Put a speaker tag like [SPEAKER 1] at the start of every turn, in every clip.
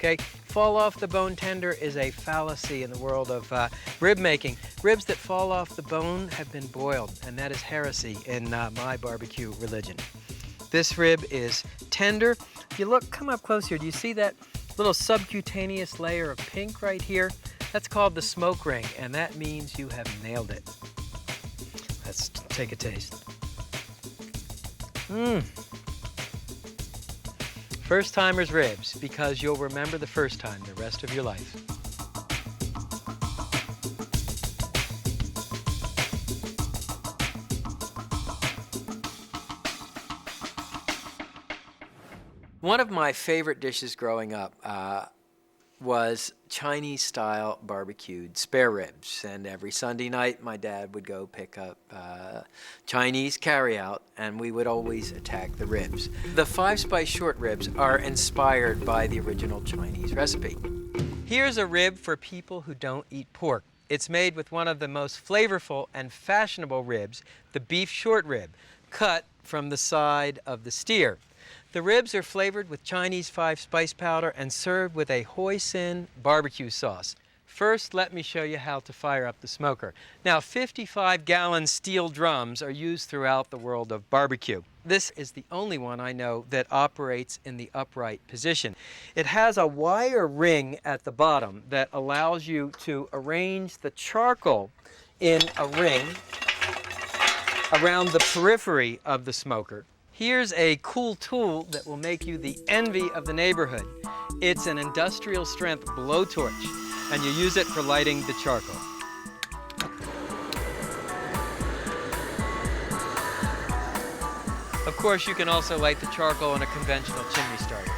[SPEAKER 1] Okay, fall off the bone tender is a fallacy in the world of rib making. Ribs that fall off the bone have been boiled, and that is heresy in my barbecue religion. This rib is tender. If you look, come up close here, do you see that little subcutaneous layer of pink right here? That's called the smoke ring, and that means you have nailed it. Let's take a taste. First timer's ribs, because you'll remember the first time the rest of your life. One of my favorite dishes growing up was Chinese-style barbecued spare ribs. And every Sunday night, my dad would go pick up Chinese carryout, and we would always attack the ribs. The 5-spice short ribs are inspired by the original Chinese recipe. Here's a rib for people who don't eat pork. It's made with one of the most flavorful and fashionable ribs, the beef short rib, cut from the side of the steer. The ribs are flavored with Chinese 5-spice powder and served with a hoisin barbecue sauce. First, let me show you how to fire up the smoker. Now, 55-gallon steel drums are used throughout the world of barbecue. This is the only one I know that operates in the upright position. It has a wire ring at the bottom that allows you to arrange the charcoal in a ring around the periphery of the smoker. Here's a cool tool that will make you the envy of the neighborhood. It's an industrial strength blowtorch, and you use it for lighting the charcoal. Of course, you can also light the charcoal in a conventional chimney starter.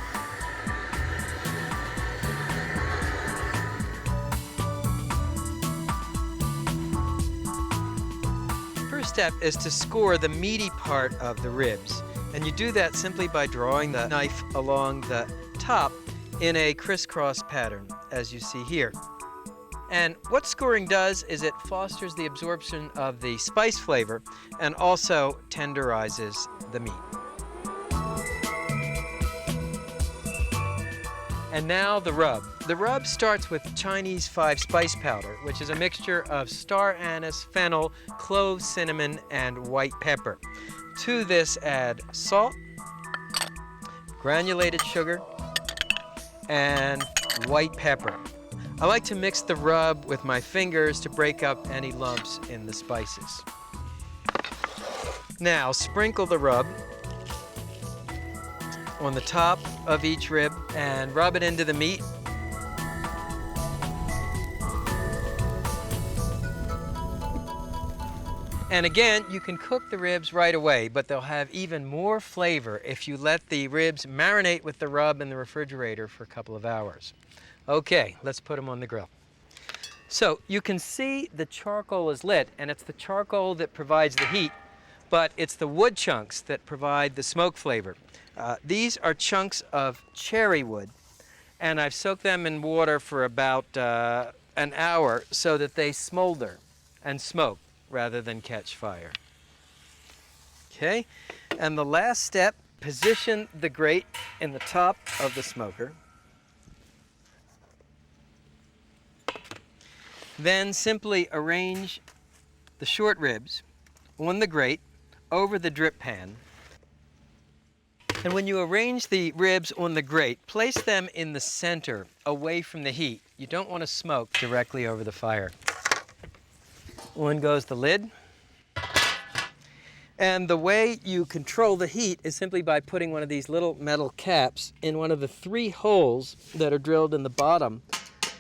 [SPEAKER 1] First step is to score the meaty part of the ribs. And you do that simply by drawing the knife along the top in a crisscross pattern, as you see here. And what scoring does is it fosters the absorption of the spice flavor and also tenderizes the meat. And now the rub. The rub starts with Chinese 5-spice powder, which is a mixture of star anise, fennel, cloves, cinnamon, and white pepper. To this add salt, granulated sugar, and white pepper. I like to mix the rub with my fingers to break up any lumps in the spices. Now sprinkle the rub on the top of each rib and rub it into the meat. And again, you can cook the ribs right away, but they'll have even more flavor if you let the ribs marinate with the rub in the refrigerator for a couple of hours. Okay, let's put them on the grill. So you can see the charcoal is lit, and it's the charcoal that provides the heat, but it's the wood chunks that provide the smoke flavor. These are chunks of cherry wood, and I've soaked them in water for about an hour so that they smolder and smoke rather than catch fire. Okay, and the last step, position the grate in the top of the smoker. Then simply arrange the short ribs on the grate over the drip pan. And when you arrange the ribs on the grate, place them in the center, away from the heat. You don't want to smoke directly over the fire. On goes the lid. And the way you control the heat is simply by putting one of these little metal caps in one of the 3 holes that are drilled in the bottom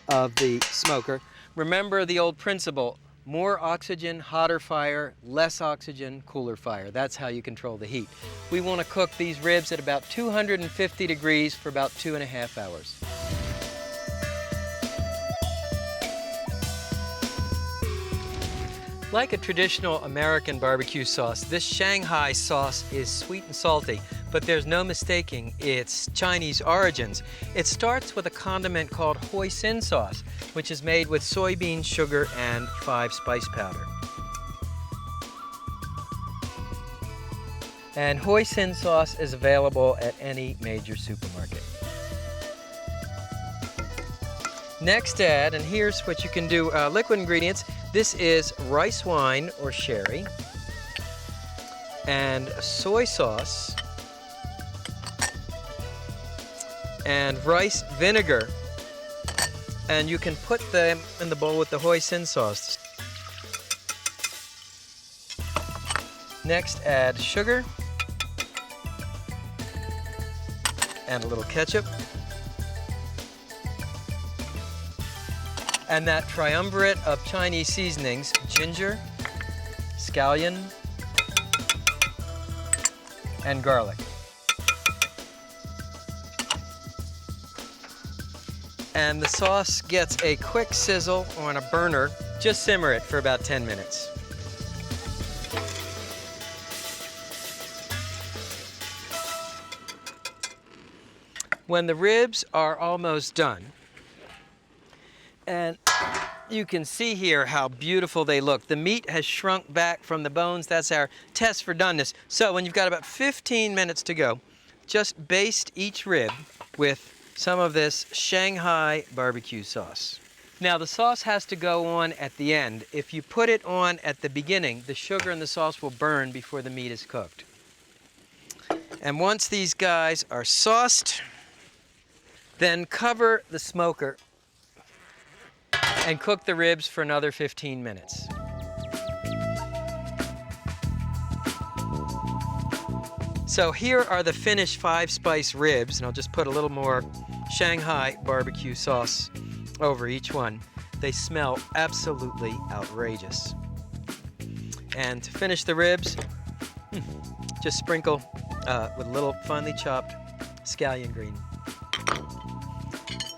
[SPEAKER 1] of the smoker. Remember the old principle, more oxygen, hotter fire, less oxygen, cooler fire. That's how you control the heat. We want to cook these ribs at about 250 degrees for about 2.5 hours. Like a traditional American barbecue sauce, this Shanghai sauce is sweet and salty, but there's no mistaking its Chinese origins. It starts with a condiment called hoisin sauce, which is made with soybean sugar and 5-spice powder. And hoisin sauce is available at any major supermarket. Next add, and here's what you can do, liquid ingredients. This is rice wine or sherry, and soy sauce, and rice vinegar. And you can put them in the bowl with the hoisin sauce. Next, add sugar and a little ketchup. And that triumvirate of Chinese seasonings, ginger, scallion, and garlic. And the sauce gets a quick sizzle on a burner. Just simmer it for about 10 minutes. When the ribs are almost done, and you can see here how beautiful they look. The meat has shrunk back from the bones. That's our test for doneness. So when you've got about 15 minutes to go, just baste each rib with some of this Shanghai barbecue sauce. Now the sauce has to go on at the end. If you put it on at the beginning, the sugar and the sauce will burn before the meat is cooked. And once these guys are sauced, then cover the smoker and cook the ribs for another 15 minutes. So here are the finished 5-spice ribs, and I'll just put a little more Shanghai barbecue sauce over each one. They smell absolutely outrageous. And to finish the ribs, just sprinkle with a little finely chopped scallion green.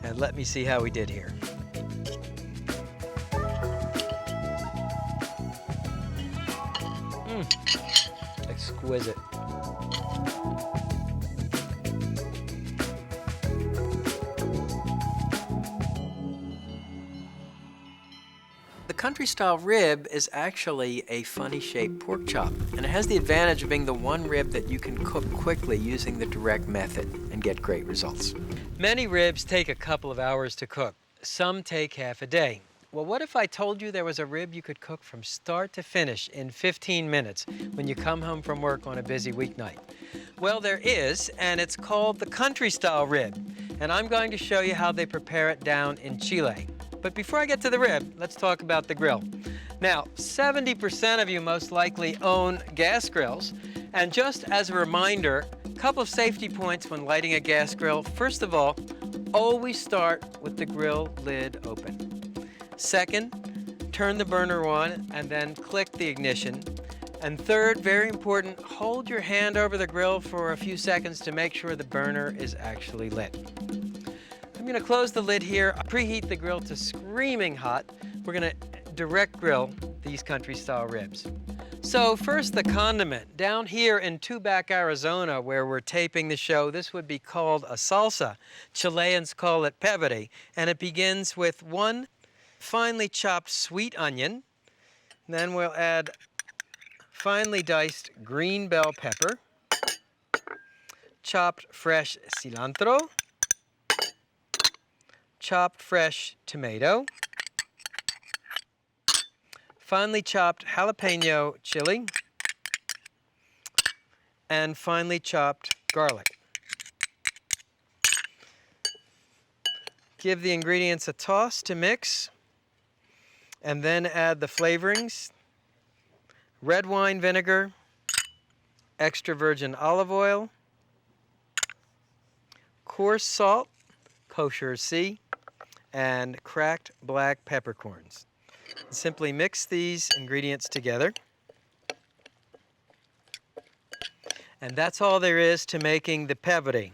[SPEAKER 1] And let me see how we did here. Exquisite. The country-style rib is actually a funny-shaped pork chop, and it has the advantage of being the one rib that you can cook quickly using the direct method and get great results. Many ribs take a couple of hours to cook. Some take half a day. Well, what if I told you there was a rib you could cook from start to finish in 15 minutes when you come home from work on a busy weeknight? Well, there is, and it's called the country-style rib, and I'm going to show you how they prepare it down in Chile. But before I get to the rib, let's talk about the grill. Now, 70% of you most likely own gas grills, and just as a reminder, a couple of safety points when lighting a gas grill. First of all, always start with the grill lid open. Second, turn the burner on and then click the ignition. And third, very important, hold your hand over the grill for a few seconds to make sure the burner is actually lit. I'm going to close the lid here, preheat the grill to screaming hot. We're going to direct grill these country-style ribs. So first, the condiment. Down here in Tubac, Arizona, where we're taping the show, this would be called a salsa. Chileans call it pebre, and it begins with 1 finely chopped sweet onion. Then we'll add finely diced green bell pepper, chopped fresh cilantro, chopped fresh tomato, finely chopped jalapeno chili, and finely chopped garlic. Give the ingredients a toss to mix, and then add the flavorings: red wine vinegar, extra virgin olive oil, coarse salt, kosher C, and cracked black peppercorns. Simply mix these ingredients together. And that's all there is to making the pebre.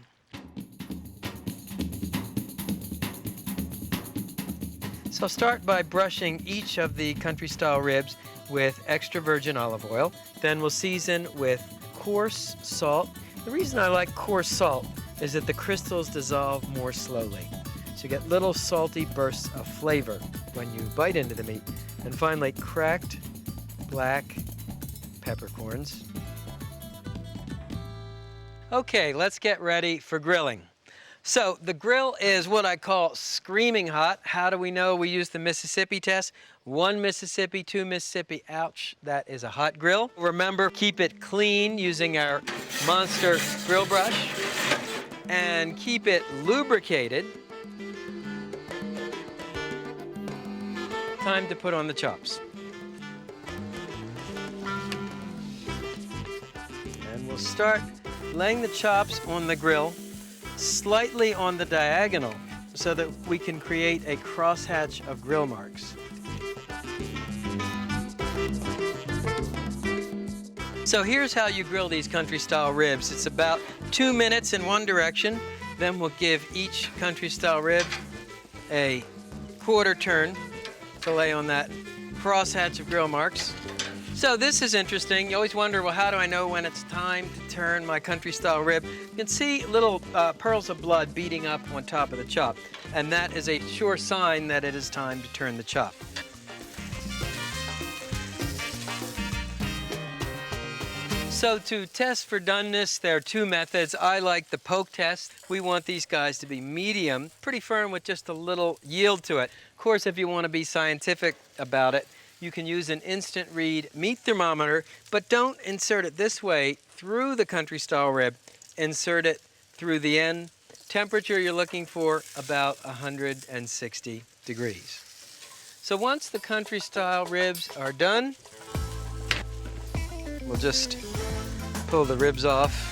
[SPEAKER 1] So start by brushing each of the country-style ribs with extra virgin olive oil. Then we'll season with coarse salt. The reason I like coarse salt is that the crystals dissolve more slowly. So you get little salty bursts of flavor when you bite into the meat. And finally, cracked black peppercorns. Okay, let's get ready for grilling. So the grill is what I call screaming hot. How do we know? We use the Mississippi test. 1 Mississippi, 2 Mississippi, ouch, that is a hot grill. Remember, keep it clean using our Monster grill brush and keep it lubricated. Time to put on the chops. And we'll start laying the chops on the grill slightly on the diagonal so that we can create a crosshatch of grill marks. So here's how you grill these country-style ribs. It's about 2 minutes in one direction. Then we'll give each country-style rib a quarter turn to lay on that crosshatch of grill marks. So this is interesting. You always wonder, well, how do I know when it's time to turn my country-style rib? You can see little pearls of blood beating up on top of the chop, and that is a sure sign that it is time to turn the chop. So to test for doneness, there are 2 methods. I like the poke test. We want these guys to be medium, pretty firm with just a little yield to it. Of course, if you want to be scientific about it, you can use an instant read meat thermometer, but don't insert it this way through the country-style rib. Insert it through the end. Temperature you're looking for about 160 degrees. So once the country-style ribs are done, we'll just pull the ribs off.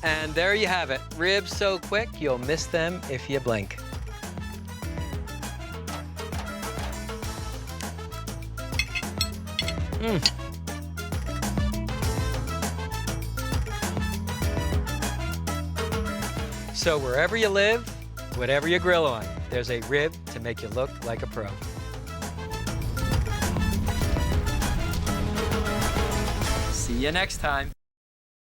[SPEAKER 1] And there you have it. Ribs so quick, you'll miss them if you blink. So wherever you live, whatever you grill on, there's a rib to make you look like a pro. See you next time.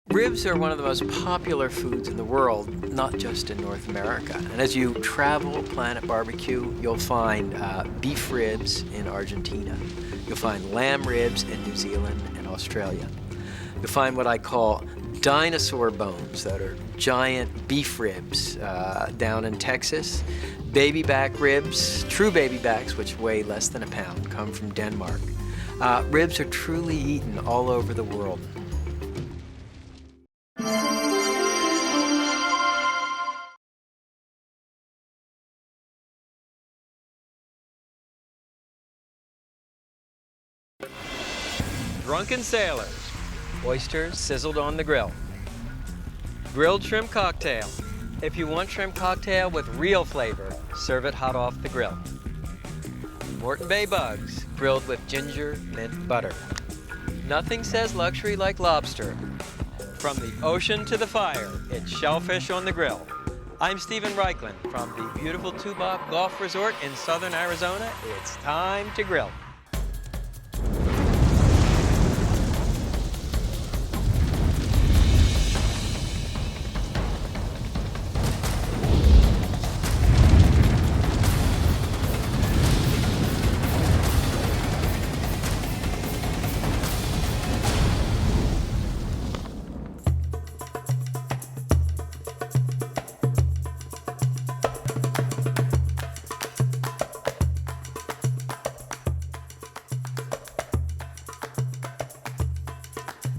[SPEAKER 1] Ribs are one of the most popular foods in the world, not just in North America. And as you travel Planet Barbecue, you'll find beef ribs in Argentina. You'll find lamb ribs in New Zealand and Australia. You'll find what I call dinosaur bones that are giant beef ribs down in Texas. Baby back ribs, true baby backs, which weigh less than a pound, come from Denmark. Ribs are truly eaten all over the world. Drunken sailors, oysters sizzled on the grill. Grilled shrimp cocktail. If you want shrimp cocktail with real flavor, serve it hot off the grill. Moreton Bay bugs, grilled with ginger mint butter. Nothing says luxury like lobster. From the ocean to the fire, it's shellfish on the grill. I'm Stephen Reichland from the beautiful Tubac Golf Resort in southern Arizona. It's time to grill.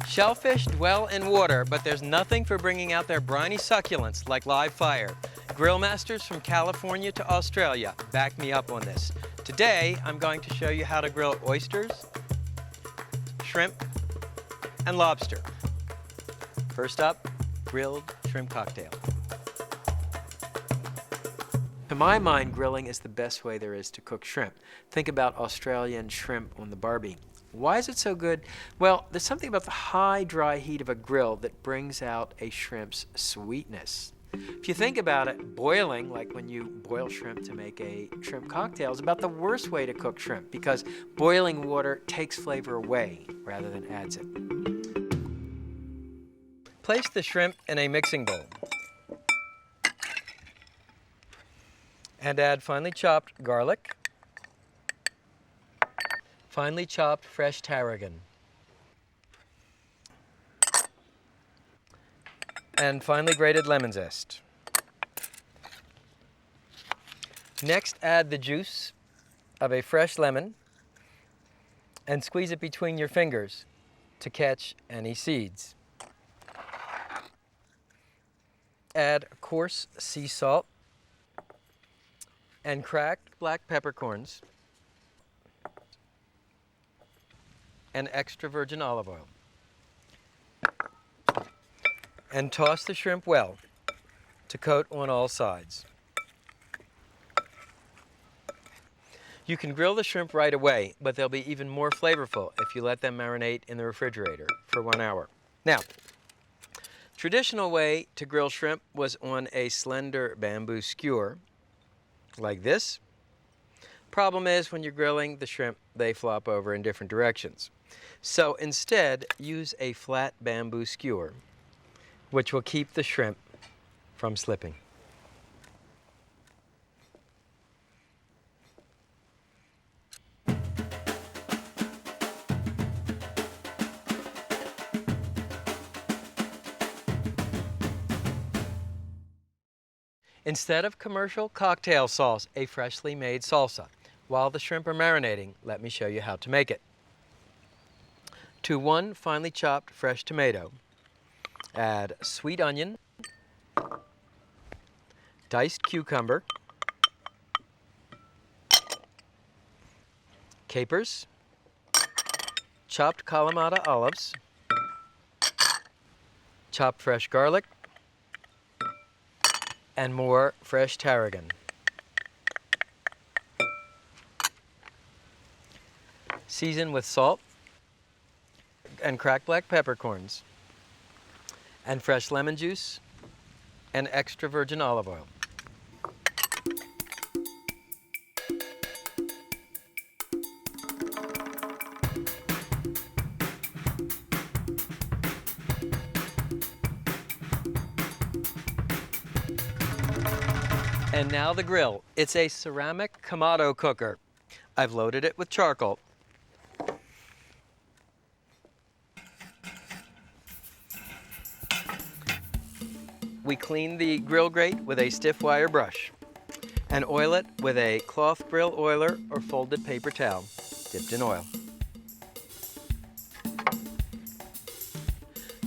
[SPEAKER 1] Shellfish dwell in water, but there's nothing for bringing out their briny succulence like live fire. Grill masters from California to Australia back me up on this. Today, I'm going to show you how to grill oysters, shrimp, and lobster. First up, grilled shrimp cocktail. To my mind, grilling is the best way there is to cook shrimp. Think about Australian shrimp on the barbie. Why is it so good? Well, there's something about the high, dry heat of a grill that brings out a shrimp's sweetness. If you think about it, boiling, like when you boil shrimp to make a shrimp cocktail, is about the worst way to cook shrimp because boiling water takes flavor away rather than adds it. Place the shrimp in a mixing bowl and add finely chopped garlic, finely chopped fresh tarragon, and finely grated lemon zest. Next, add the juice of a fresh lemon and squeeze it between your fingers to catch any seeds. Add coarse sea salt and cracked black peppercorns and extra virgin olive oil. And toss the shrimp well to coat on all sides. You can grill the shrimp right away, but they'll be even more flavorful if you let them marinate in the refrigerator for 1 hour. Now, traditional way to grill shrimp was on a slender bamboo skewer, like this. Problem is, when you're grilling the shrimp, they flop over in different directions. So instead, use a flat bamboo skewer, which will keep the shrimp from slipping. Instead of commercial cocktail sauce, a freshly made salsa. While the shrimp are marinating, let me show you how to make it. To 1 finely chopped fresh tomato, add sweet onion, diced cucumber, capers, chopped Kalamata olives, chopped fresh garlic, and more fresh tarragon. Season with salt and cracked black peppercorns and fresh lemon juice and extra virgin olive oil. And now the grill. It's a ceramic Kamado cooker. I've loaded it with charcoal. We clean the grill grate with a stiff wire brush and oil it with a cloth grill oiler or folded paper towel dipped in oil.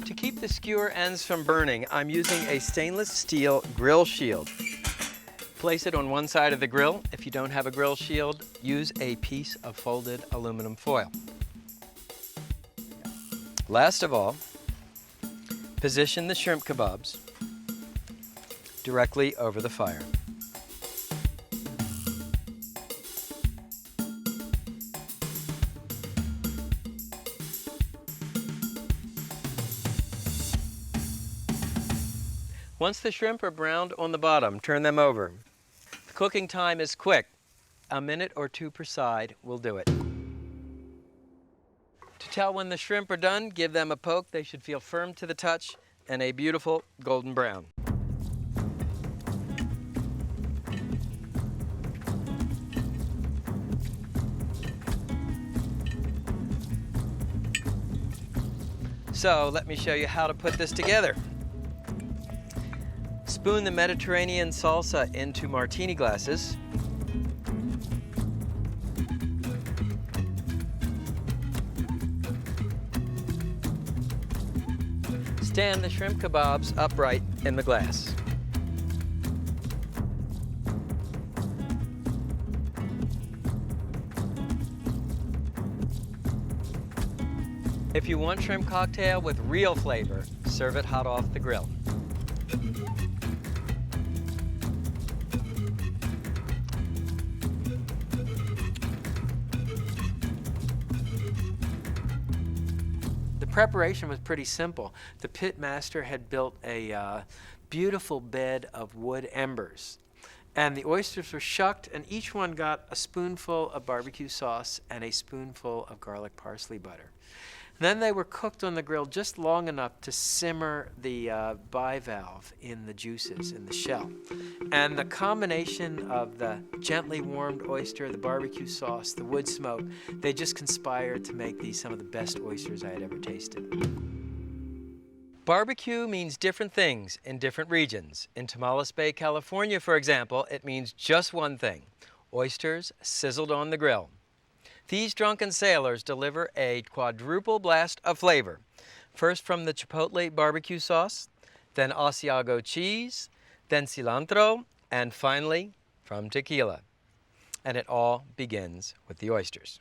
[SPEAKER 1] To keep the skewer ends from burning, I'm using a stainless steel grill shield. Place it on one side of the grill. If you don't have a grill shield, use a piece of folded aluminum foil. Last of all, position the shrimp kebabs directly over the fire. Once the shrimp are browned on the bottom, turn them over. The cooking time is quick. A minute or 2 per side will do it. To tell when the shrimp are done, give them a poke. They should feel firm to the touch and a beautiful golden brown. So let me show you how to put this together. Spoon the Mediterranean salsa into martini glasses. Stand the shrimp kebabs upright in the glass. If you want shrimp cocktail with real flavor, serve it hot off the grill. The preparation was pretty simple. The pit master had built a beautiful bed of wood embers. And the oysters were shucked, and each one got a spoonful of barbecue sauce and a spoonful of garlic parsley butter. Then they were cooked on the grill just long enough to simmer the bivalve in the juices in the shell. And the combination of the gently warmed oyster, the barbecue sauce, the wood smoke, they just conspired to make these some of the best oysters I had ever tasted. Barbecue means different things in different regions. In Tamales Bay, California, for example, it means just one thing: oysters sizzled on the grill. These drunken sailors deliver a quadruple blast of flavor. First from the chipotle barbecue sauce, then Asiago cheese, then cilantro, and finally from tequila. And it all begins with the oysters.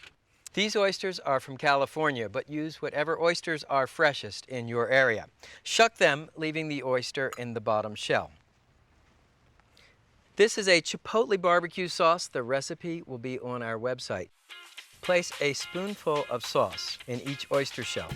[SPEAKER 1] These oysters are from California, but use whatever oysters are freshest in your area. Shuck them, leaving the oyster in the bottom shell. This is a chipotle barbecue sauce. The recipe will be on our website. Place a spoonful of sauce in each oyster shell.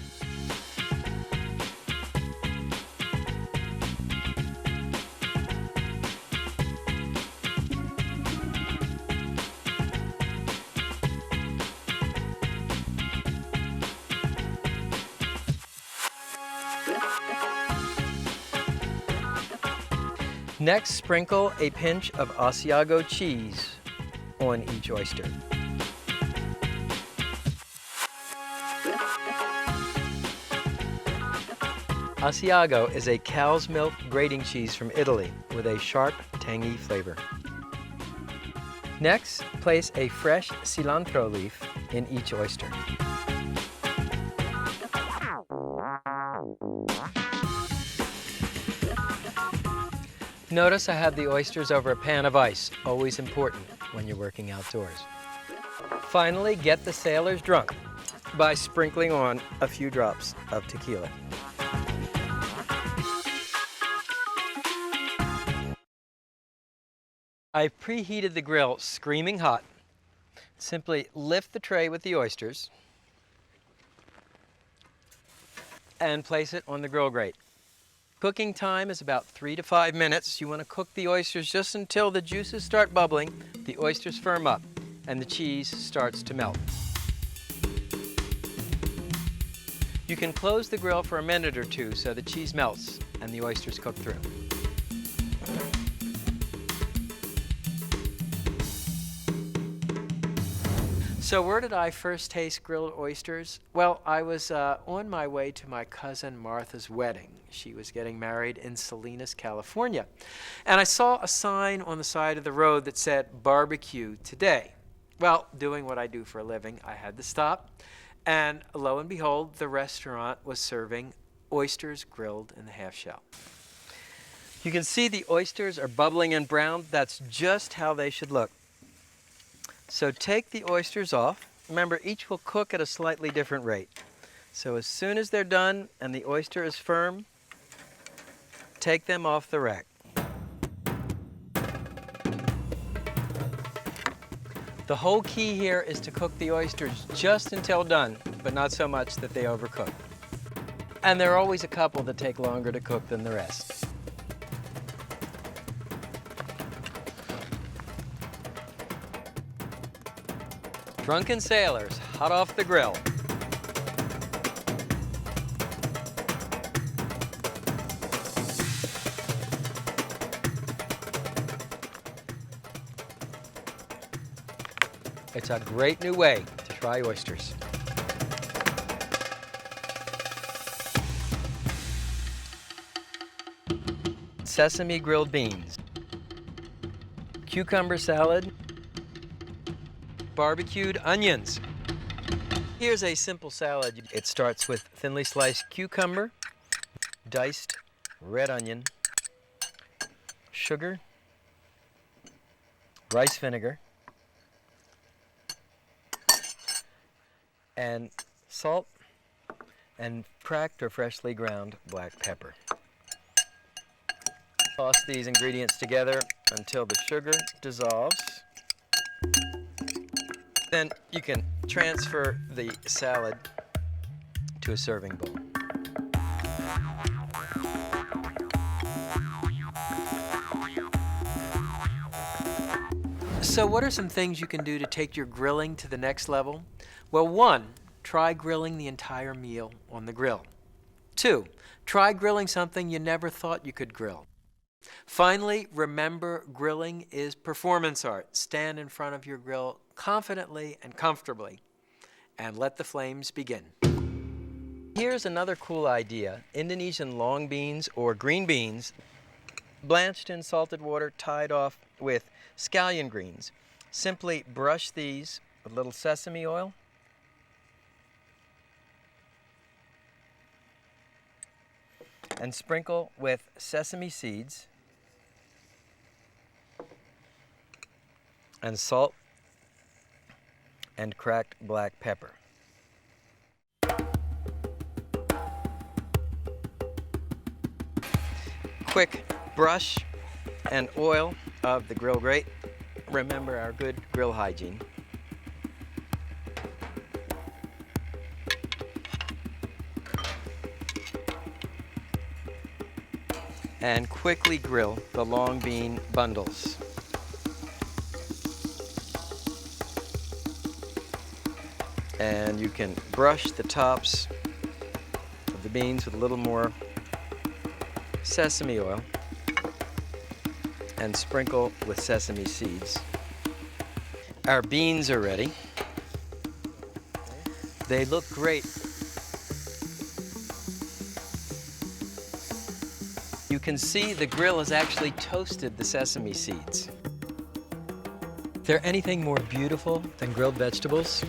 [SPEAKER 1] Next, sprinkle a pinch of Asiago cheese on each oyster. Asiago is a cow's milk grating cheese from Italy with a sharp, tangy flavor. Next, place a fresh cilantro leaf in each oyster. Notice I have the oysters over a pan of ice, always important when you're working outdoors. Finally, get the sailors drunk by sprinkling on a few drops of tequila. I've preheated the grill screaming hot. Simply lift the tray with the oysters and place it on the grill grate. Cooking time is about 3 to 5 minutes. You want to cook the oysters just until the juices start bubbling, the oysters firm up, and the cheese starts to melt. You can close the grill for a minute or two so the cheese melts and the oysters cook through. So where did I first taste grilled oysters? Well, I was on my way to my cousin Martha's wedding. She was getting married in Salinas, California. And I saw a sign on the side of the road that said, "Barbecue today." Well, doing what I do for a living, I had to stop. And lo and behold, the restaurant was serving oysters grilled in the half shell. You can see the oysters are bubbling and brown. That's just how they should look. So take the oysters off. Remember, each will cook at a slightly different rate. So as soon as they're done and the oyster is firm, take them off the rack. The whole key here is to cook the oysters just until done, but not so much that they overcook. And there are always a couple that take longer to cook than the rest. Drunken sailors, hot off the grill. It's a great new way to try oysters. Sesame grilled beans, cucumber salad, barbecued onions. Here's a simple salad. It starts with thinly sliced cucumber, diced red onion, sugar, rice vinegar, and salt, and cracked or freshly ground black pepper. Toss these ingredients together until the sugar dissolves. Then you can transfer the salad to a serving bowl. So what are some things you can do to take your grilling to the next level? Well, 1, try grilling the entire meal on the grill. 2, try grilling something you never thought you could grill. Finally, remember, grilling is performance art. Stand in front of your grill confidently and comfortably, and let the flames begin. Here's another cool idea. Indonesian long beans or green beans, blanched in salted water, tied off with scallion greens. Simply brush these with a little sesame oil. And sprinkle with sesame seeds and salt and cracked black pepper. Quick brush and oil of the grill grate. Remember our good grill hygiene. And quickly grill the long bean bundles. And you can brush the tops of the beans with a little more sesame oil and sprinkle with sesame seeds. Our beans are ready. They look great. You can see the grill has actually toasted the sesame seeds. Is there anything more beautiful than grilled vegetables?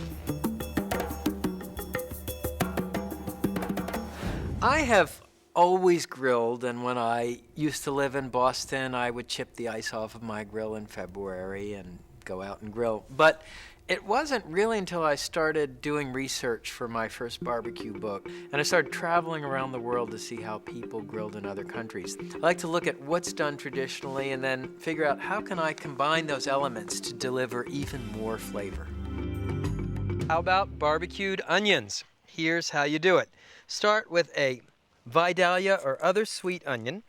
[SPEAKER 1] I have always grilled, and when I used to live in Boston, I would chip the ice off of my grill in February and go out and grill. But it wasn't really until I started doing research for my first barbecue book, and I started traveling around the world to see how people grilled in other countries. I like to look at what's done traditionally and then figure out how can I combine those elements to deliver even more flavor. How about barbecued onions? Here's how you do it. Start with a Vidalia or other sweet onion,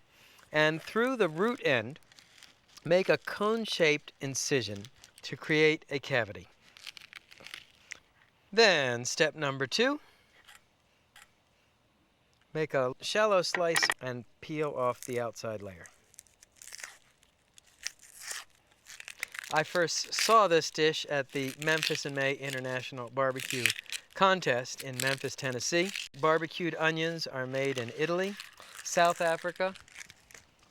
[SPEAKER 1] and through the root end, make a cone-shaped incision to create a cavity. Then, step number 2, make a shallow slice and peel off the outside layer. I first saw this dish at the Memphis in May International Barbecue Contest in Memphis, Tennessee. Barbecued onions are made in Italy, South Africa,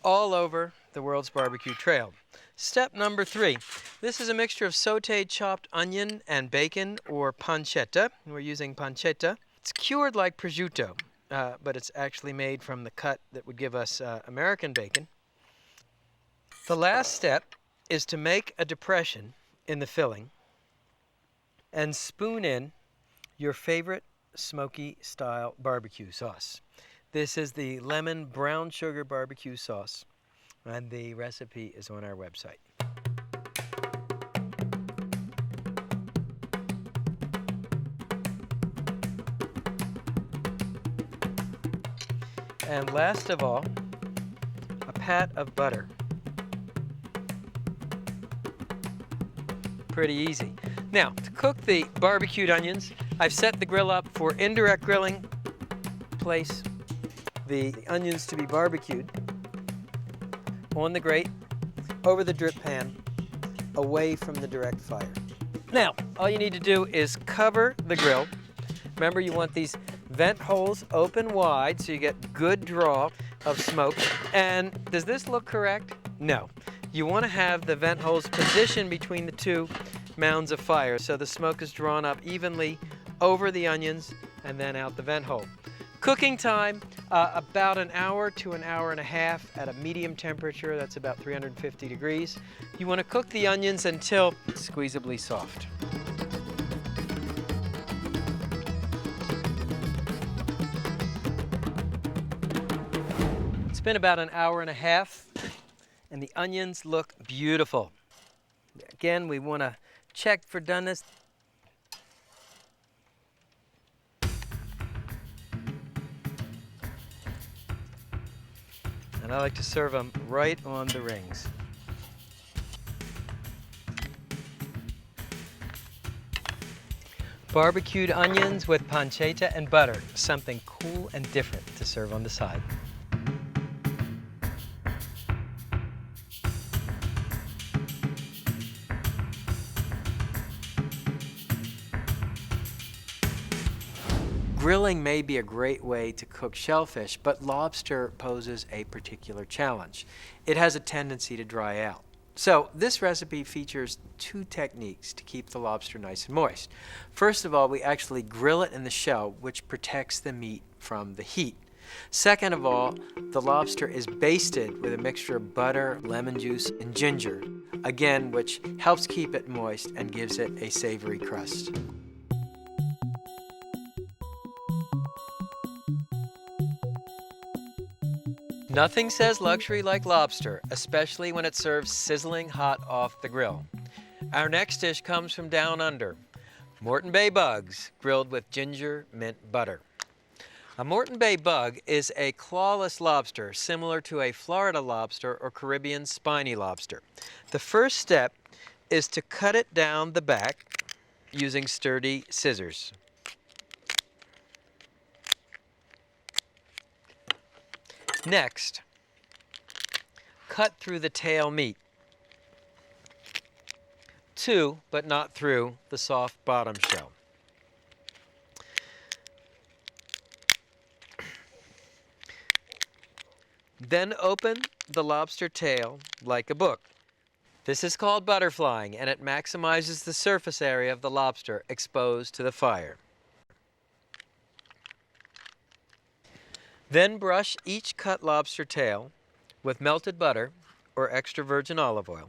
[SPEAKER 1] all over the world's barbecue trail. Step number 3. This is a mixture of sautéed chopped onion and bacon, or pancetta. We're using pancetta. It's cured like prosciutto, but it's actually made from the cut that would give us American bacon. The last step is to make a depression in the filling and spoon in your favorite smoky style barbecue sauce. This is the lemon brown sugar barbecue sauce, and the recipe is on our website. And last of all, a pat of butter. Pretty easy. Now, to cook the barbecued onions, I've set the grill up for indirect grilling. Place the onions to be barbecued on the grate, over the drip pan, away from the direct fire. Now, all you need to do is cover the grill. Remember, you want these vent holes open wide so you get good draw of smoke. And does this look correct? No. You want to have the vent holes positioned between the two mounds of fire so the smoke is drawn up evenly over the onions and then out the vent hole. Cooking time, about an hour to an hour and a half at a medium temperature. That's about 350 degrees. You want to cook the onions until squeezably soft. It's been about an hour and a half, and the onions look beautiful. Again, we want to check for doneness. And I like to serve them right on the rings. Barbecued onions with pancetta and butter, something cool and different to serve on the side. Grilling may be a great way to cook shellfish, but lobster poses a particular challenge. It has a tendency to dry out. So this recipe features two techniques to keep the lobster nice and moist. First of all, we actually grill it in the shell, which protects the meat from the heat. Second of all, the lobster is basted with a mixture of butter, lemon juice, and ginger, again, which helps keep it moist and gives it a savory crust. Nothing says luxury like lobster, especially when it serves sizzling hot off the grill. Our next dish comes from down under, Moreton Bay bugs, grilled with ginger mint butter. A Moreton Bay bug is a clawless lobster similar to a Florida lobster or Caribbean spiny lobster. The first step is to cut it down the back using sturdy scissors. Next, cut through the tail meat to, but not through, the soft bottom shell. Then open the lobster tail like a book. This is called butterflying, and it maximizes the surface area of the lobster exposed to the fire. Then brush each cut lobster tail with melted butter or extra virgin olive oil.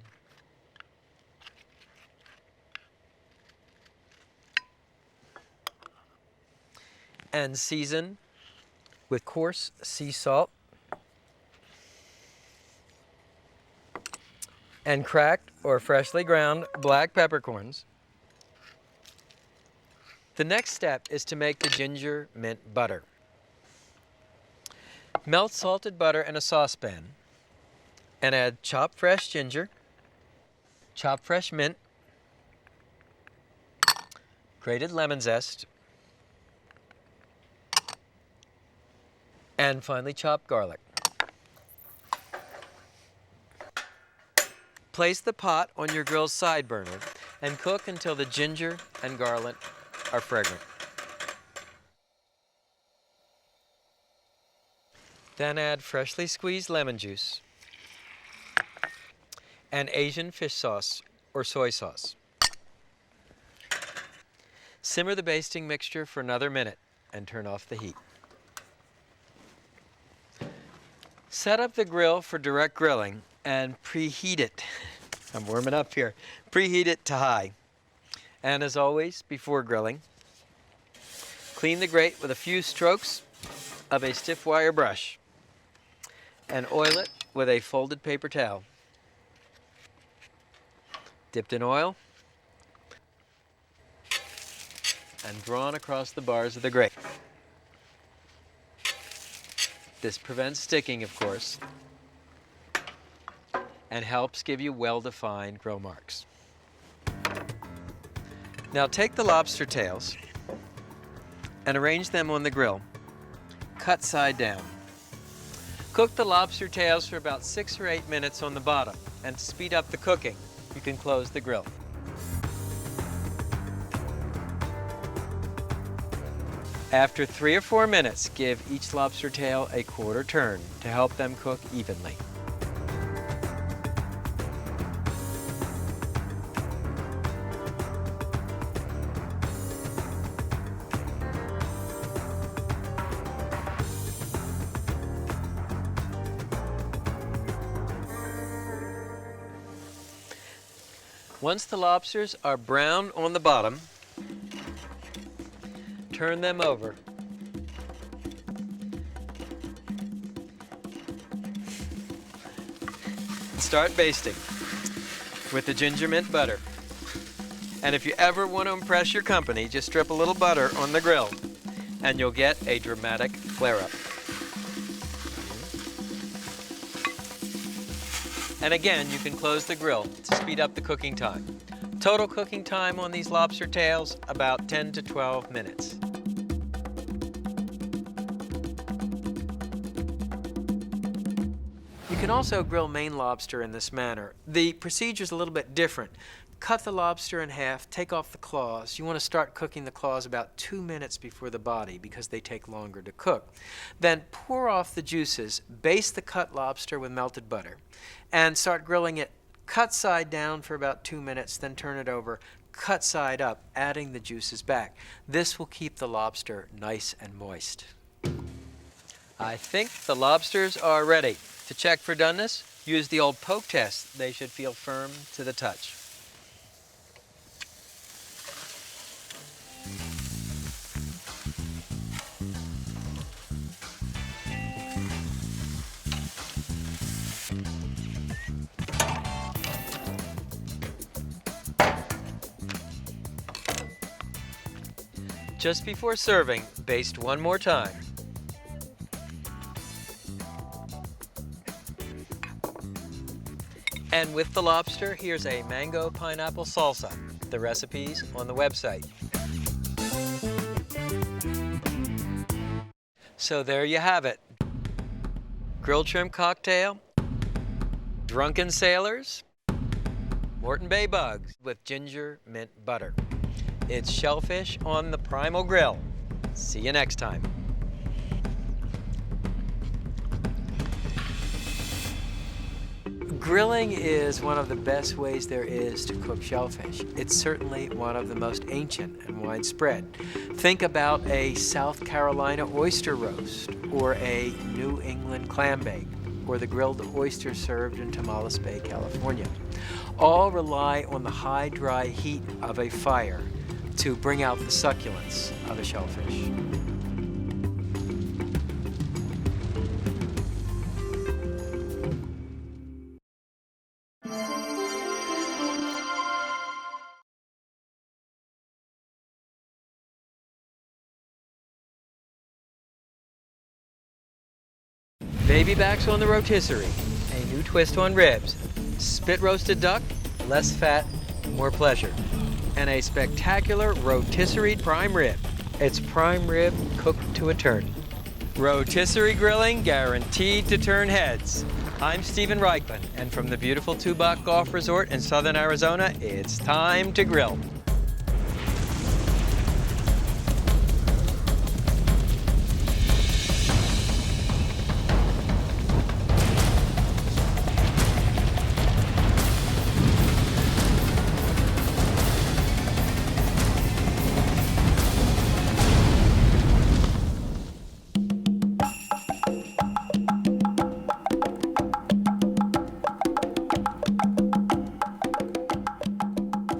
[SPEAKER 1] And season with coarse sea salt and cracked or freshly ground black peppercorns. The next step is to make the ginger mint butter. Melt salted butter in a saucepan and add chopped fresh ginger, chopped fresh mint, grated lemon zest, and finely chopped garlic. Place the pot on your grill's side burner and cook until the ginger and garlic are fragrant. Then add freshly squeezed lemon juice and Asian fish sauce or soy sauce. Simmer the basting mixture for another minute and turn off the heat. Set up the grill for direct grilling and preheat it. I'm warming up here. Preheat it to high. And as always, before grilling, clean the grate with a few strokes of a stiff wire brush and oil it with a folded paper towel. Dipped in oil and drawn across the bars of the grate. This prevents sticking, of course, and helps give you well-defined grill marks. Now take the lobster tails and arrange them on the grill, cut side down. Cook the lobster tails for about 6 or 8 minutes on the bottom, and to speed up the cooking, you can close the grill. After 3 or 4 minutes, give each lobster tail a quarter turn to help them cook evenly. Once the lobsters are brown on the bottom, turn them over. Start basting with the ginger mint butter. And if you ever want to impress your company, just strip a little butter on the grill and you'll get a dramatic flare-up. And again, you can close the grill to speed up the cooking time. Total cooking time on these lobster tails, about 10 to 12 minutes. You can also grill Maine lobster in this manner. The procedure is a little bit different. cut the lobster in half, take off the claws. You want to start cooking the claws about 2 minutes before the body because they take longer to cook. Then pour off the juices, baste the cut lobster with melted butter, and start grilling it cut side down for about 2 minutes, then turn it over, cut side up, adding the juices back. This will keep the lobster nice and moist. I think the lobsters are ready. To check for doneness, use the old poke test. They should feel firm to the touch. Just before serving, baste one more time. And with the lobster, here's a mango pineapple salsa. The recipe's on the website. So there you have it. Grilled shrimp cocktail, drunken sailors, Moreton Bay bugs with ginger mint butter. It's shellfish on the Primal Grill. See you next time. Grilling is one of the best ways there is to cook shellfish. It's certainly one of the most ancient and widespread. Think about a South Carolina oyster roast, or a New England clam bake, or the grilled oyster served in Tamales Bay, California. All rely on the high, dry heat of a fire to bring out the succulence of a shellfish. Baby backs on the rotisserie, a new twist on ribs. Spit roasted duck, less fat, more pleasure. And a spectacular rotisserie prime rib. It's prime rib cooked to a turn. Rotisserie grilling guaranteed to turn heads. I'm Stephen Reichman, and from the beautiful Tubac Golf Resort in southern Arizona, it's time to grill.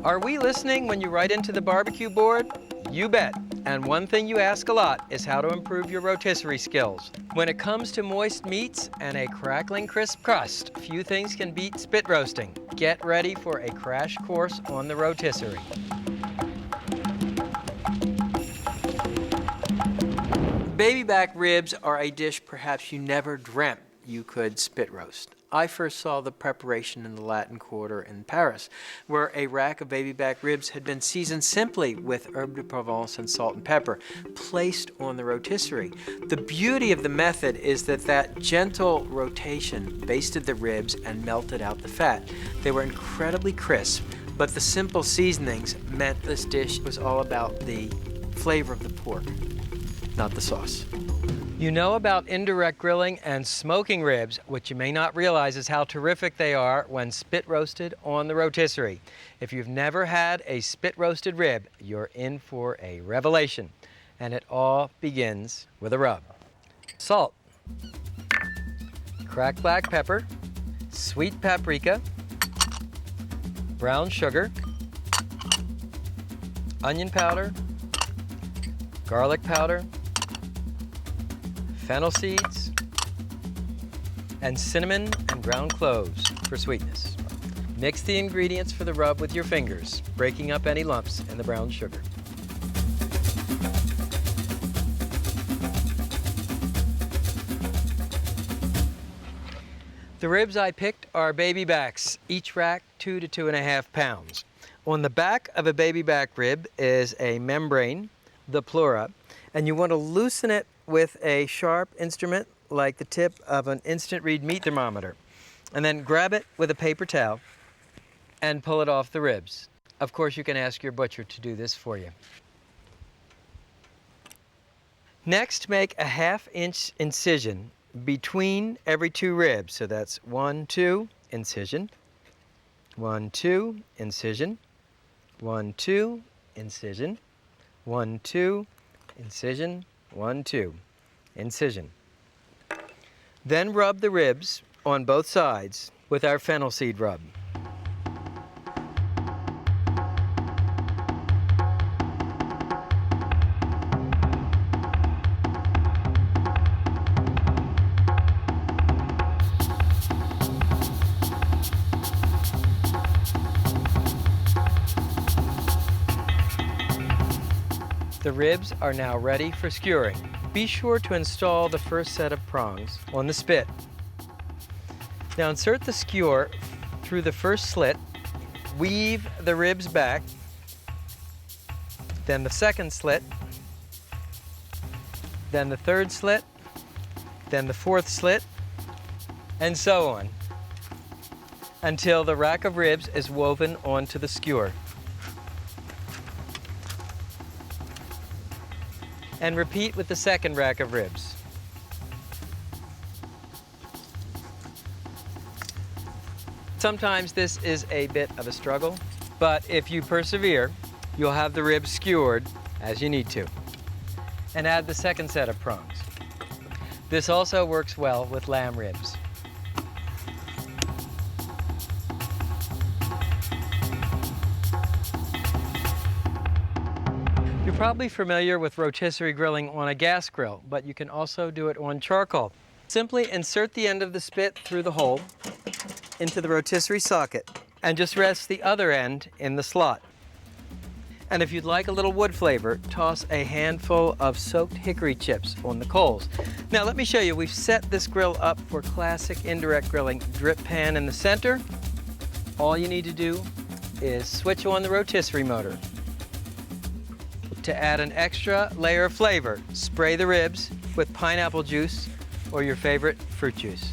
[SPEAKER 1] Are we listening when you write into the barbecue board? You bet. And one thing you ask a lot is how to improve your rotisserie skills. When it comes to moist meats and a crackling crisp crust, few things can beat spit roasting. Get ready for a crash course on the rotisserie. Baby back ribs are a dish perhaps you never dreamt you could spit roast. I first saw the preparation in the Latin Quarter in Paris, where a rack of baby back ribs had been seasoned simply with herbe de Provence and salt and pepper, placed on the rotisserie. The beauty of the method is that gentle rotation basted the ribs and melted out the fat. They were incredibly crisp, but the simple seasonings meant this dish was all about the flavor of the pork, not the sauce. You know about indirect grilling and smoking ribs. What you may not realize is how terrific they are when spit roasted on the rotisserie. If you've never had a spit roasted rib, you're in for a revelation. And it all begins with a rub. Salt, cracked black pepper, sweet paprika, brown sugar, onion powder, garlic powder, fennel seeds, and cinnamon and ground cloves for sweetness. Mix the ingredients for the rub with your fingers, breaking up any lumps in the brown sugar. The ribs I picked are baby backs, each rack 2 to 2.5 pounds. On the back of a baby back rib is a membrane, the pleura, and you want to loosen it with a sharp instrument like the tip of an instant read meat thermometer, and then grab it with a paper towel and pull it off the ribs. Of course, you can ask your butcher to do this for you. Next, make a 1/2-inch incision between every 2 ribs. So that's 1, 2, incision, 1, 2, incision, 1, 2, incision, 1, 2, incision, 1, 2, incision. Then rub the ribs on both sides with our fennel seed rub. The ribs are now ready for skewering. Be sure to install the first set of prongs on the spit. Now insert the skewer through the first slit, weave the ribs back, then the second slit, then the third slit, then the fourth slit, and so on, until the rack of ribs is woven onto the skewer. And repeat with the second rack of ribs. Sometimes this is a bit of a struggle, but if you persevere, you'll have the ribs skewered as you need to. And add the second set of prongs. This also works well with lamb ribs. You're probably familiar with rotisserie grilling on a gas grill, but you can also do it on charcoal. Simply insert the end of the spit through the hole into the rotisserie socket and just rest the other end in the slot. And if you'd like a little wood flavor, toss a handful of soaked hickory chips on the coals. Now let me show you, we've set this grill up for classic indirect grilling. Drip pan in the center. All you need to do is switch on the rotisserie motor. To add an extra layer of flavor, spray the ribs with pineapple juice or your favorite fruit juice.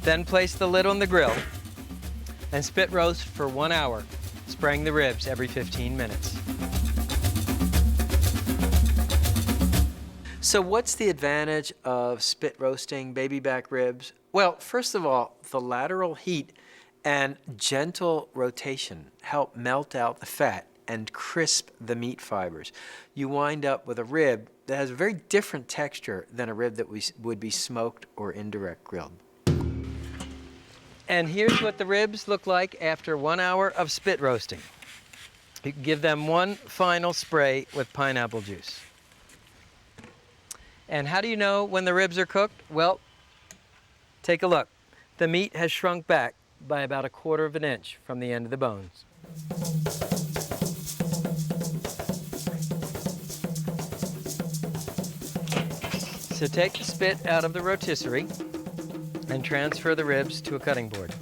[SPEAKER 1] Then place the lid on the grill and spit roast for 1 hour, spraying the ribs every 15 minutes. So what's the advantage of spit roasting baby back ribs? Well, first of all, the lateral heat and gentle rotation help melt out the fat and crisp the meat fibers. You wind up with a rib that has a very different texture than a rib that would be smoked or indirect grilled. And here's what the ribs look like after 1 hour of spit roasting. You can give them one final spray with pineapple juice. And how do you know when the ribs are cooked? Well, take a look. The meat has shrunk back by about 1/4 of an inch from the end of the bones. So take the spit out of the rotisserie and transfer the ribs to a cutting board.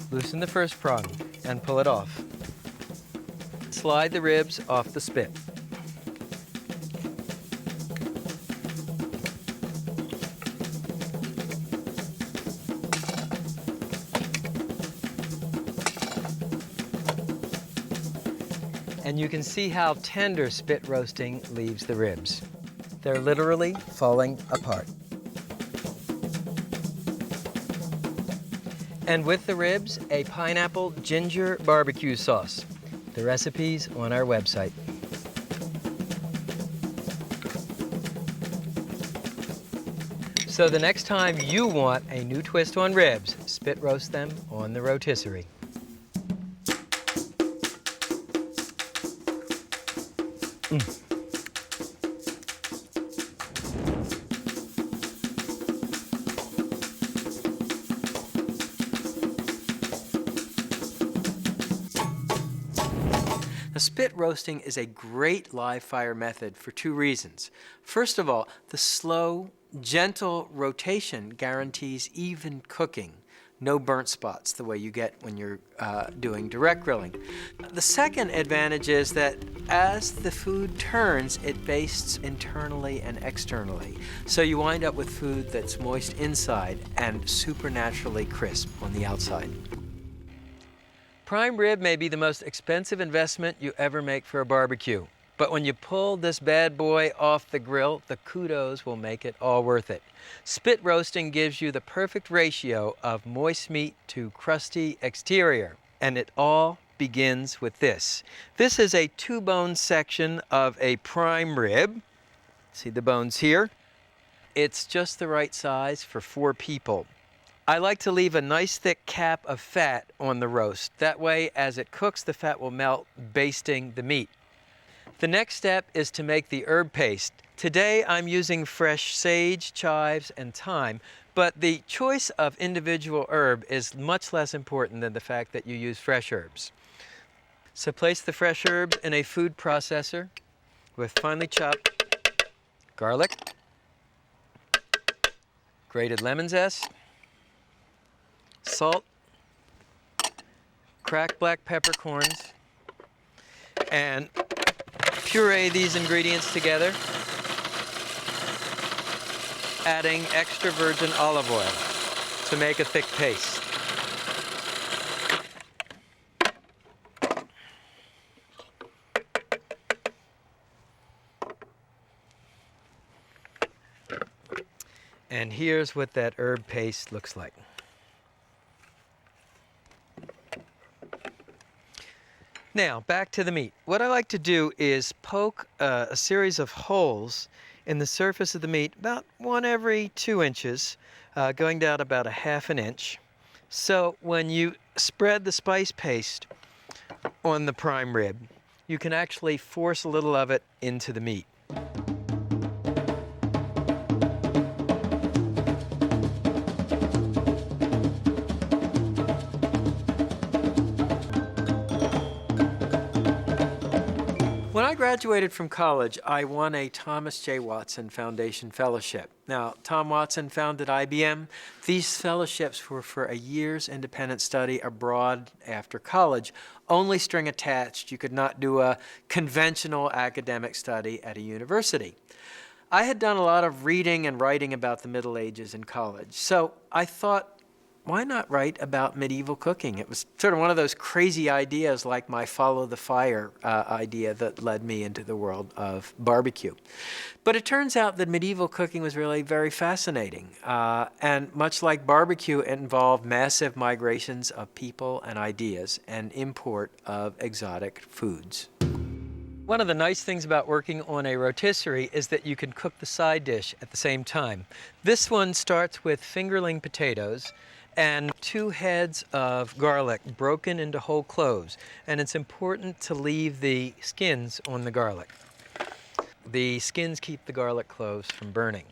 [SPEAKER 1] Loosen the first prong and pull it off. Slide the ribs off the spit. And you can see how tender spit roasting leaves the ribs. They're literally falling apart. And with the ribs, a pineapple ginger barbecue sauce. The recipe's on our website. So the next time you want a new twist on ribs, spit roast them on the rotisserie. Now, spit roasting is a great live fire method for 2 reasons. First of all, the slow, gentle rotation guarantees even cooking. No burnt spots the way you get when you're doing direct grilling. The second advantage is that as the food turns, it bastes internally and externally. So you wind up with food that's moist inside and supernaturally crisp on the outside. Prime rib may be the most expensive investment you ever make for a barbecue. But when you pull this bad boy off the grill, the kudos will make it all worth it. Spit roasting gives you the perfect ratio of moist meat to crusty exterior. And it all begins with this. This is a 2-bone section of a prime rib. See the bones here? It's just the right size for 4 people. I like to leave a nice thick cap of fat on the roast. That way, as it cooks, the fat will melt, basting the meat. The next step is to make the herb paste. Today, I'm using fresh sage, chives, and thyme, but the choice of individual herb is much less important than the fact that you use fresh herbs. So place the fresh herbs in a food processor with finely chopped garlic, grated lemon zest, salt, cracked black peppercorns, and puree these ingredients together, adding extra virgin olive oil to make a thick paste. And here's what that herb paste looks like. Now, back to the meat. What I like to do is poke a series of holes in the surface of the meat, about 1 every 2 inches, going down about a 1/2 inch. So when you spread the spice paste on the prime rib, you can actually force a little of it into the meat. When I graduated from college, I won a Thomas J. Watson Foundation Fellowship. Now, Tom Watson founded IBM. These fellowships were for a year's independent study abroad after college, only string attached. You could not do a conventional academic study at a university. I had done a lot of reading and writing about the Middle Ages in college, so I thought, why not write about medieval cooking? It was sort of one of those crazy ideas like my follow the fire idea that led me into the world of barbecue. But it turns out that medieval cooking was really very fascinating. And much like barbecue, it involved massive migrations of people and ideas and import of exotic foods. One of the nice things about working on a rotisserie is that you can cook the side dish at the same time. This one starts with fingerling potatoes and 2 heads of garlic broken into whole cloves. And it's important to leave the skins on the garlic. The skins keep the garlic cloves from burning.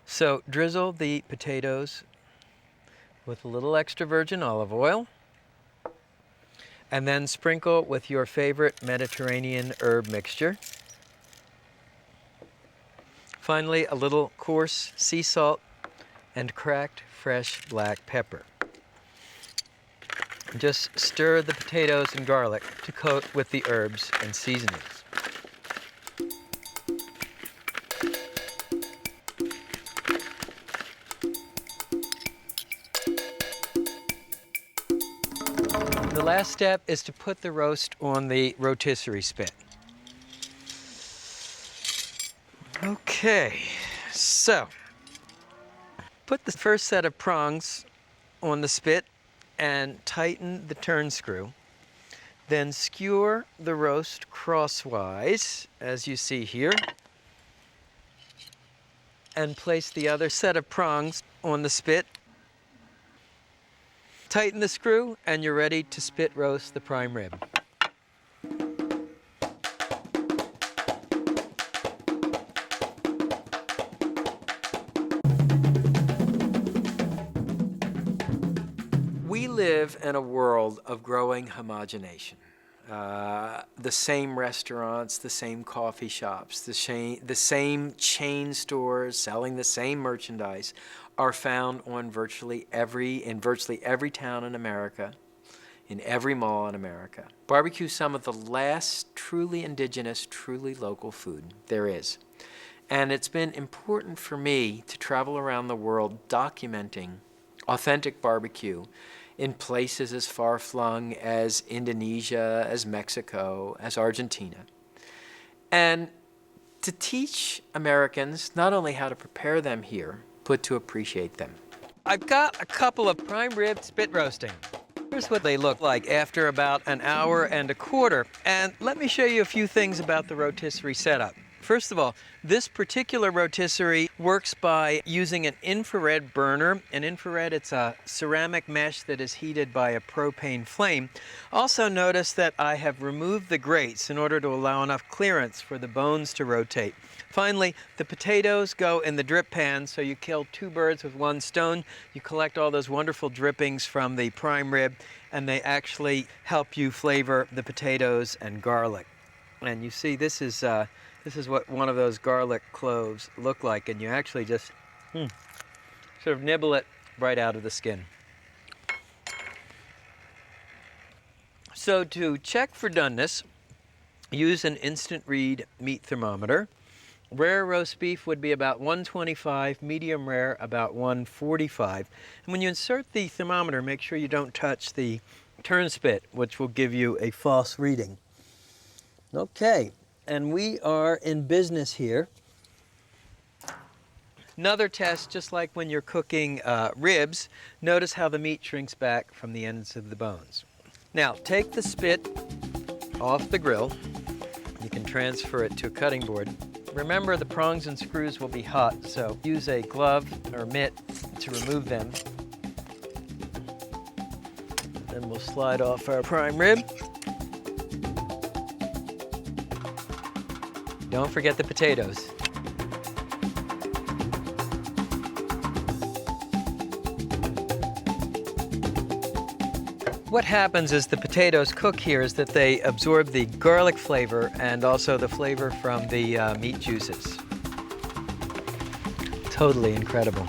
[SPEAKER 1] So drizzle the potatoes with a little extra virgin olive oil, and then sprinkle with your favorite Mediterranean herb mixture. Finally, a little coarse sea salt and cracked fresh black pepper. Just stir the potatoes and garlic to coat with the herbs and seasonings. The last step is to put the roast on the rotisserie spit. Okay, so put the first set of prongs on the spit and tighten the turn screw. Then skewer the roast crosswise, as you see here, and place the other set of prongs on the spit. Tighten the screw, and you're ready to spit roast the prime rib. We live in a world of growing homogenation. The same restaurants, the same coffee shops, the same chain stores selling the same merchandise are found on in virtually every town in America, in every mall in America. Barbecue is some of the last truly indigenous, truly local food there is. And it's been important for me to travel around the world documenting authentic barbecue in places as far-flung as Indonesia, as Mexico, as Argentina. And to teach Americans not only how to prepare them here, but to appreciate them. I've got a couple of prime rib spit roasting. Here's what they look like after about an hour and a quarter. And let me show you a few things about the rotisserie setup. First of all, this particular rotisserie works by using an infrared burner. An infrared, it's a ceramic mesh that is heated by a propane flame. Also notice that I have removed the grates in order to allow enough clearance for the bones to rotate. Finally, the potatoes go in the drip pan, so you kill two birds with one stone. You collect all those wonderful drippings from the prime rib, and they actually help you flavor the potatoes and garlic. And you see, this is what one of those garlic cloves look like, and you actually just sort of nibble it right out of the skin. So to check for doneness, use an instant read meat thermometer. Rare roast beef would be about 125, medium rare about 145. And when you insert the thermometer, make sure you don't touch the turn spit, which will give you a false reading. Okay, and we are in business here. Another test, just like when you're cooking ribs, notice how the meat shrinks back from the ends of the bones. Now, take the spit off the grill. You can transfer it to a cutting board. Remember, the prongs and screws will be hot, so use a glove or mitt to remove them. Then we'll slide off our prime rib. Don't forget the potatoes. What happens as the potatoes cook here is that they absorb the garlic flavor and also the flavor from the meat juices. Totally incredible.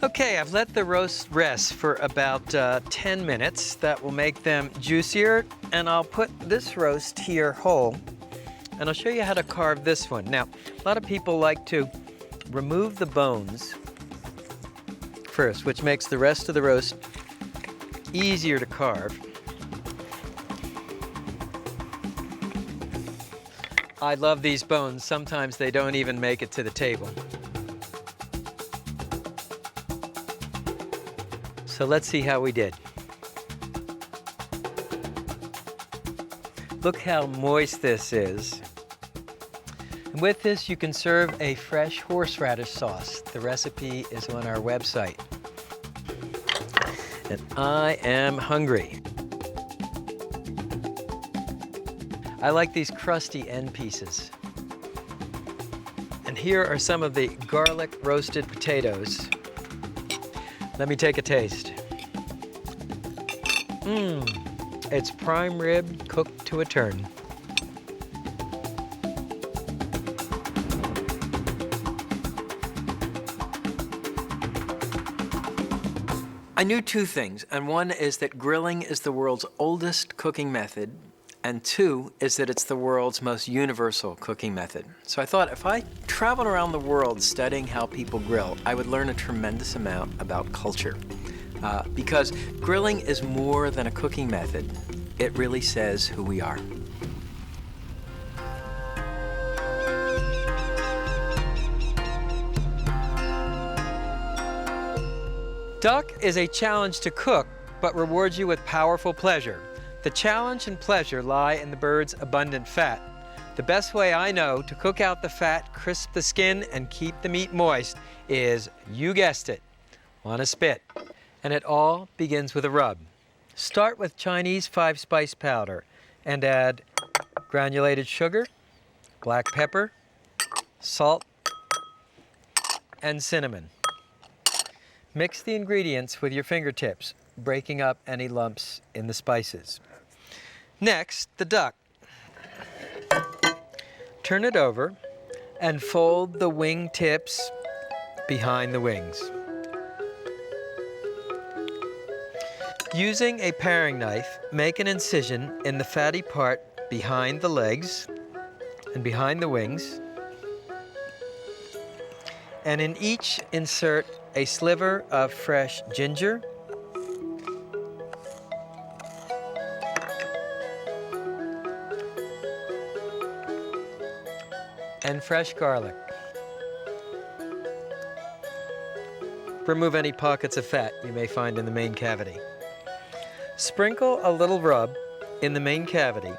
[SPEAKER 1] Okay, I've let the roast rest for about 10 minutes. That will make them juicier, and I'll put this roast here whole, and I'll show you how to carve this one. Now, a lot of people like to remove the bones first, which makes the rest of the roast easier to carve. I love these bones. Sometimes they don't even make it to the table. So let's see how we did. Look how moist this is. And with this, you can serve a fresh horseradish sauce. The recipe is on our website. And I am hungry. I like these crusty end pieces. And here are some of the garlic roasted potatoes. Let me take a taste. It's prime rib cooked to a turn. I knew two things, and one is that grilling is the world's oldest cooking method, and two is that it's the world's most universal cooking method. So I thought if I traveled around the world studying how people grill, I would learn a tremendous amount about culture. Because grilling is more than a cooking method. It really says who we are. Duck is a challenge to cook, but rewards you with powerful pleasure. The challenge and pleasure lie in the bird's abundant fat. The best way I know to cook out the fat, crisp the skin, and keep the meat moist is, you guessed it, on a spit. And it all begins with a rub. Start with Chinese 5-spice powder and add granulated sugar, black pepper, salt, and cinnamon. Mix the ingredients with your fingertips, breaking up any lumps in the spices. Next, the duck. Turn it over, and fold the wing tips behind the wings. Using a paring knife, make an incision in the fatty part behind the legs and behind the wings, and in each insert a sliver of fresh ginger and fresh garlic. Remove any pockets of fat you may find in the main cavity. Sprinkle a little rub in the main cavity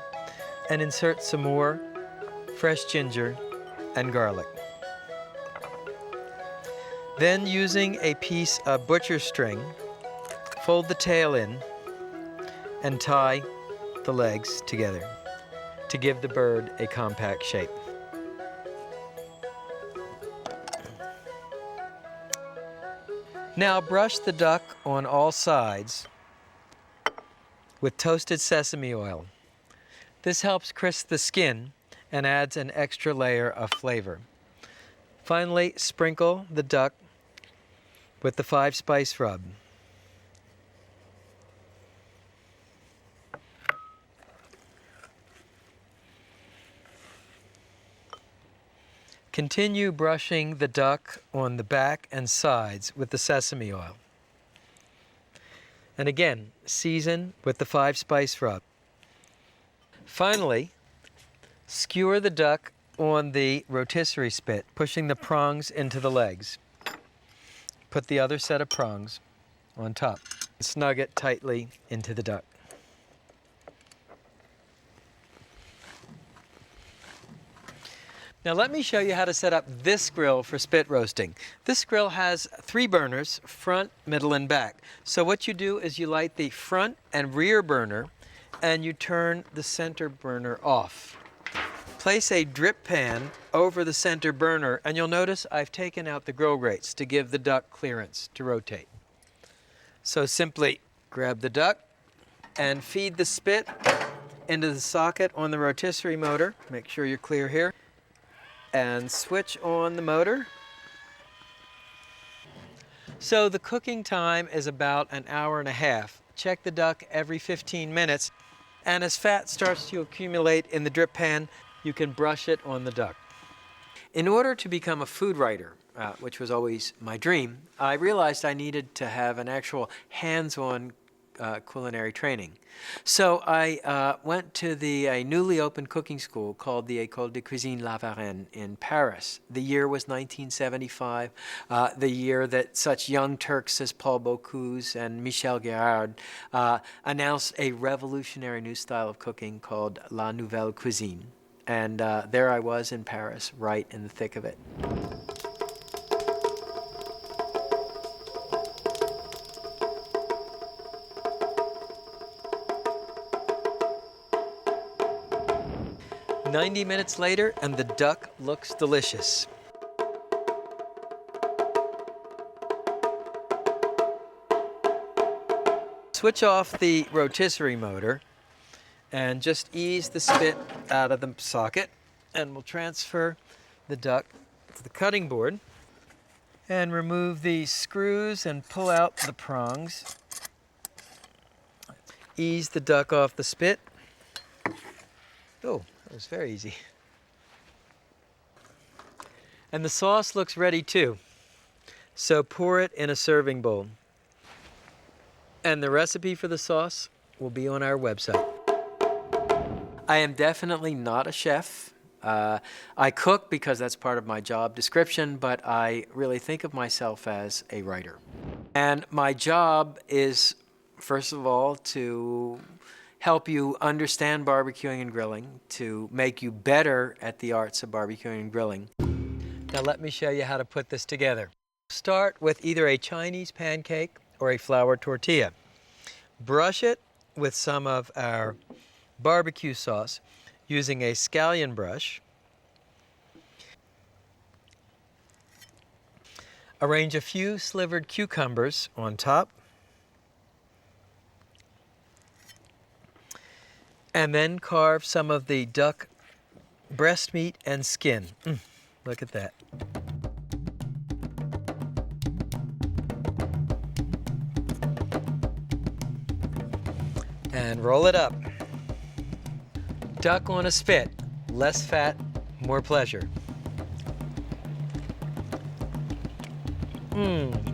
[SPEAKER 1] and insert some more fresh ginger and garlic. Then, using a piece of butcher's string, fold the tail in and tie the legs together to give the bird a compact shape. Now brush the duck on all sides with toasted sesame oil. This helps crisp the skin and adds an extra layer of flavor. Finally, sprinkle the duck with the 5-spice rub. Continue brushing the duck on the back and sides with the sesame oil. And again, season with the 5-spice rub. Finally, skewer the duck on the rotisserie spit, pushing the prongs into the legs. Put the other set of prongs on top. Snug it tightly into the duck. Now let me show you how to set up this grill for spit roasting. This grill has 3 burners, front, middle, and back. So what you do is you light the front and rear burner and you turn the center burner off. Place a drip pan over the center burner and you'll notice I've taken out the grill grates to give the duck clearance to rotate. So simply grab the duck and feed the spit into the socket on the rotisserie motor. Make sure you're clear here. And switch on the motor. So the cooking time is about an hour and a half. Check the duck every 15 minutes. And as fat starts to accumulate in the drip pan, you can brush it on the duck. In order to become a food writer, which was always my dream, I realized I needed to have an actual hands-on culinary training. So I went to a newly opened cooking school called the École de Cuisine La Varenne in Paris. The year was 1975, the year that such young Turks as Paul Bocuse and Michel Guérard announced a revolutionary new style of cooking called La Nouvelle Cuisine. And there I was in Paris, right in the thick of it. "90 minutes later, and the duck looks delicious." Switch off the rotisserie motor and just ease the spit out of the socket, and we'll transfer the duck to the cutting board and remove the screws and pull out the prongs. Ease the duck off the spit. Oh, that was very easy. And the sauce looks ready too. So pour it in a serving bowl. And the recipe for the sauce will be on our website. I am definitely not a chef. I cook because that's part of my job description, but I really think of myself as a writer. And my job is, first of all, to help you understand barbecuing and grilling, to make you better at the arts of barbecuing and grilling. Now let me show you how to put this together. Start with either a Chinese pancake or a flour tortilla. Brush it with some of our barbecue sauce using a scallion brush. Arrange a few slivered cucumbers on top. And then carve some of the duck breast meat and skin. Look at that. And roll it up. Duck on a spit. Less fat, more pleasure. Mmm.